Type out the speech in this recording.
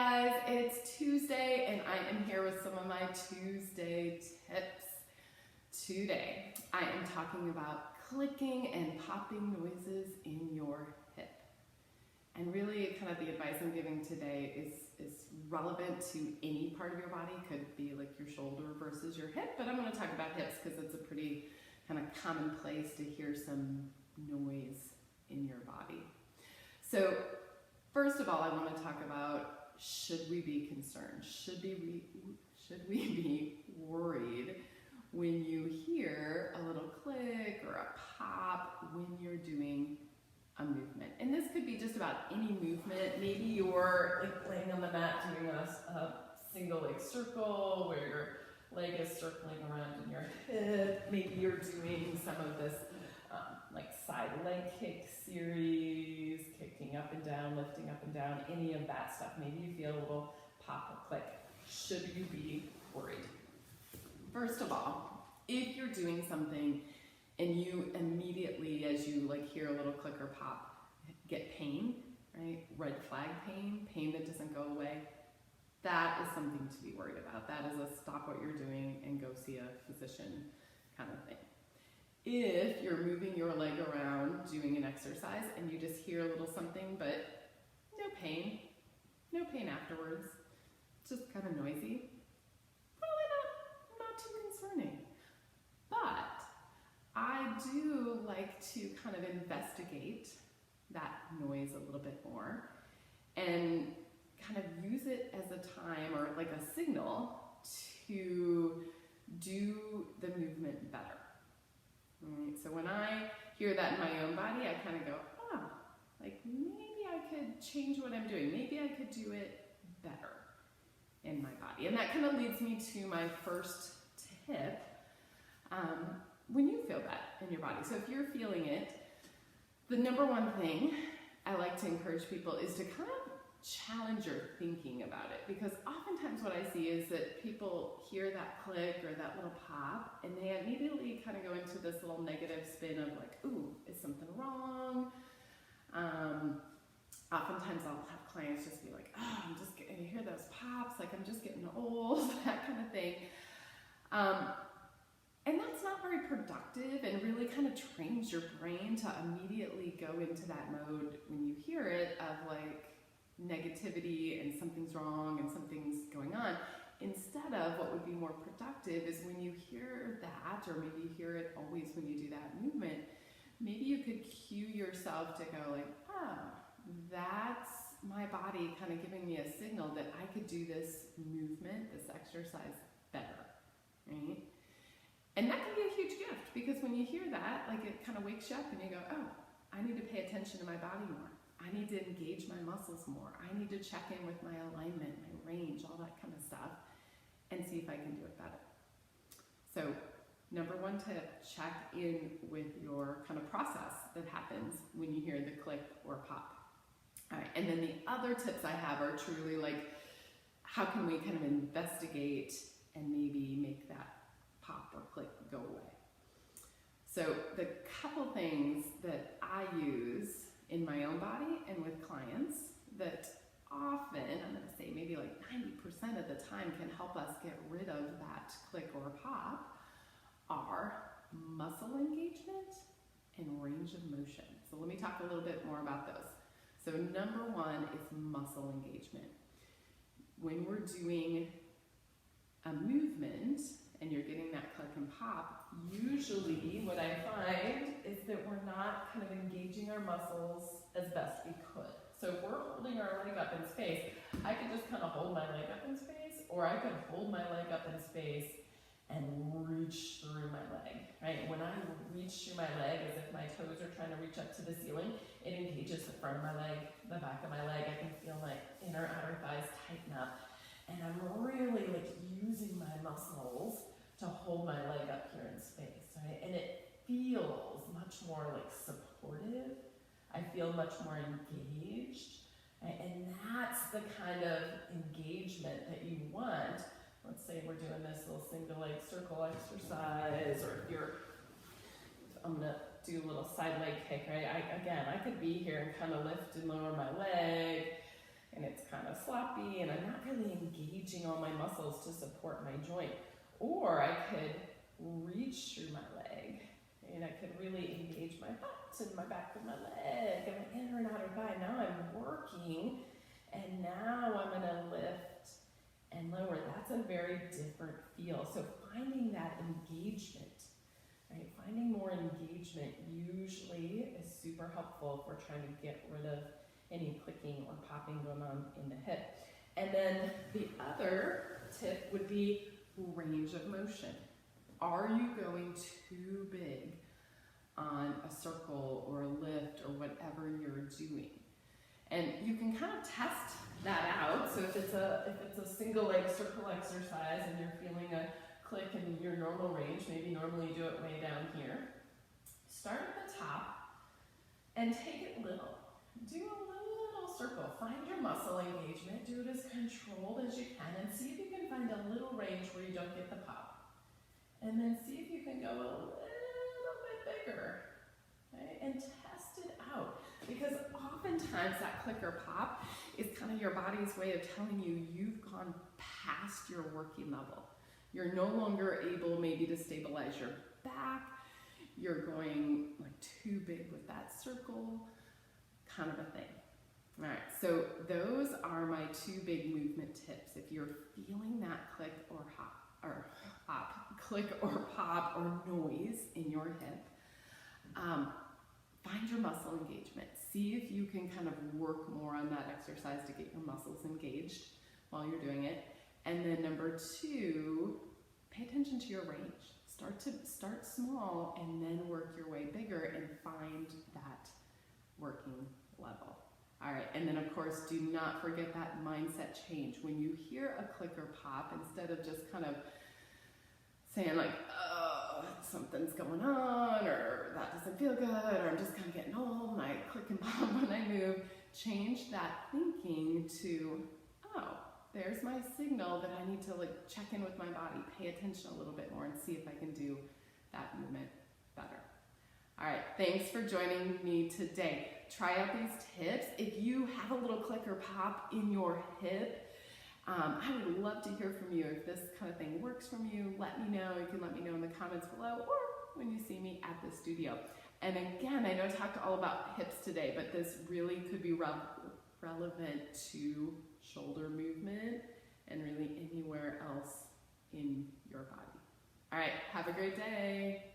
guys, it's Tuesday and I am here with some of my Tuesday tips. Today, I am talking about clicking and popping noises in your hip. And really kind of the advice I'm giving today is relevant to any part of your body. Could be like your shoulder versus your hip, but I'm going to talk about hips because it's a pretty kind of common place to hear some noise in your body. So first of all, I want to talk about, should we be concerned? Should we be worried when you hear a little click or a pop when you're doing a movement? And this could be just about any movement. Maybe you're like laying on the mat doing a single leg circle where your leg is circling around in your hip. Maybe you're doing some of this like side leg kick series, kicking up and down, lifting up and down, any of that stuff. Maybe you feel a little pop or click. Should you be worried? First of all, if you're doing something and you immediately, as you like hear a little click or pop, get pain, right? Red flag pain that doesn't go away, that is something to be worried about. That is a stop what you're doing and go see a physician kind of thing. If you're moving your leg around doing an exercise and you just hear a little something but no pain afterwards, just kind of noisy, probably not too concerning. But I do like to kind of investigate that noise a little bit more and kind of use it as a time or like a signal to do the movement better. Right, so when I hear that in my own body, I kind of go, like maybe I could change what I'm doing. Maybe I could do it better in my body. And that kind of leads me to my first tip. When you feel that in your body, so if you're feeling it, the number one thing I like to encourage people is to kind of challenge your thinking about it, because oftentimes what I see is that people hear that click or that little pop and they immediately kind of go into this little negative spin of like, ooh, is something wrong? Oftentimes I'll have clients just be like, oh, I'm just getting, you hear those pops, like I'm just getting old, that kind of thing. And that's not very productive and really kind of trains your brain to immediately go into that mode when you hear it of like negativity and something's wrong and something's going on. Instead of what would be more productive is when you hear that, or maybe you hear it always when you do that movement, maybe you could cue yourself to go like, that's my body kind of giving me a signal that I could do this movement, this exercise better, right? And that can be a huge gift, because when you hear that, like it kind of wakes you up and you go, oh, I need to pay attention to my body more. I need to engage my muscles more. I need to check in with my alignment, my range, all that kind of stuff, and see if I can do it better. So number one tip, check in with your kind of process that happens when you hear the click or pop. All right, and then the other tips I have are truly like, how can we kind of investigate and maybe make that pop or click go away? So the couple things that I use in my own body and with clients that often, I'm going to say maybe like 90% of the time, can help us get rid of that click or pop are muscle engagement and range of motion. So let me talk a little bit more about those. So number one is muscle engagement. When we're doing a movement and you're getting that click and pop, usually what I find is that we're not kind of engaging our muscles as best we could. So if we're holding our leg up in space, I could just kind of hold my leg up in space, or I could hold my leg up in space and reach through my leg, right? When I reach through my leg as if my toes are trying to reach up to the ceiling, it engages the front of my leg, the back of my leg. I can feel my inner outer thighs tighten up. And I'm really like using my muscles to hold my leg up here in space, right? And it feels much more like supportive. I feel much more engaged, right? And that's the kind of engagement that you want. Let's say we're doing this little single leg circle exercise, or if you're, I'm gonna do a little side leg kick, right? I could be here and kind of lift and lower my leg, and it's kind of sloppy and I'm not really engaging all my muscles to support my joint. Or I could reach through my leg and I could really engage my butt and my back of my leg and my inner and outer thigh. Now I'm working, and now I'm gonna lift and lower. That's a very different feel. So finding that engagement, right? Finding more engagement usually is super helpful if we're trying to get rid of any clicking or popping going on in the hip. And then the other tip would be range of motion. Are you going too big on a circle or a lift or whatever you're doing? And you can kind of test that out. So if it's a single leg circle exercise and you're feeling a click in your normal range, maybe normally you do it way down here, start at the top and take it little. Do a little circle. Find your muscle engagement. Do it as controlled as you can and see if you can find a little range where you don't get the pop. And then see if you can go a little bit bigger, right? And test it out. Because oftentimes that click or pop is kind of your body's way of telling you you've gone past your working level. You're no longer able maybe to stabilize your back. You're going like too big with that circle, kind of a thing. All right, so those are my 2 big movement tips. If you're feeling that click or pop or noise in your hip, find your muscle engagement. See if you can kind of work more on that exercise to get your muscles engaged while you're doing it. And then number 2, pay attention to your range. Start small and then work your way bigger and find that working level. All right, and then of course, do not forget that mindset change. When you hear a click or pop, instead of just kind of saying like, oh, something's going on, or that doesn't feel good, or I'm just kind of getting old and I click and pop when I move, change that thinking to, oh, there's my signal that I need to like check in with my body, pay attention a little bit more and see if I can do that movement better. All right, thanks for joining me today. Try out these tips. If you have a little click or pop in your hip, I would love to hear from you. If this kind of thing works from you, let me know. You can let me know in the comments below or when you see me at the studio. And again, I know I talked all about hips today, but this really could be relevant to shoulder movement and really anywhere else in your body. All right, have a great day.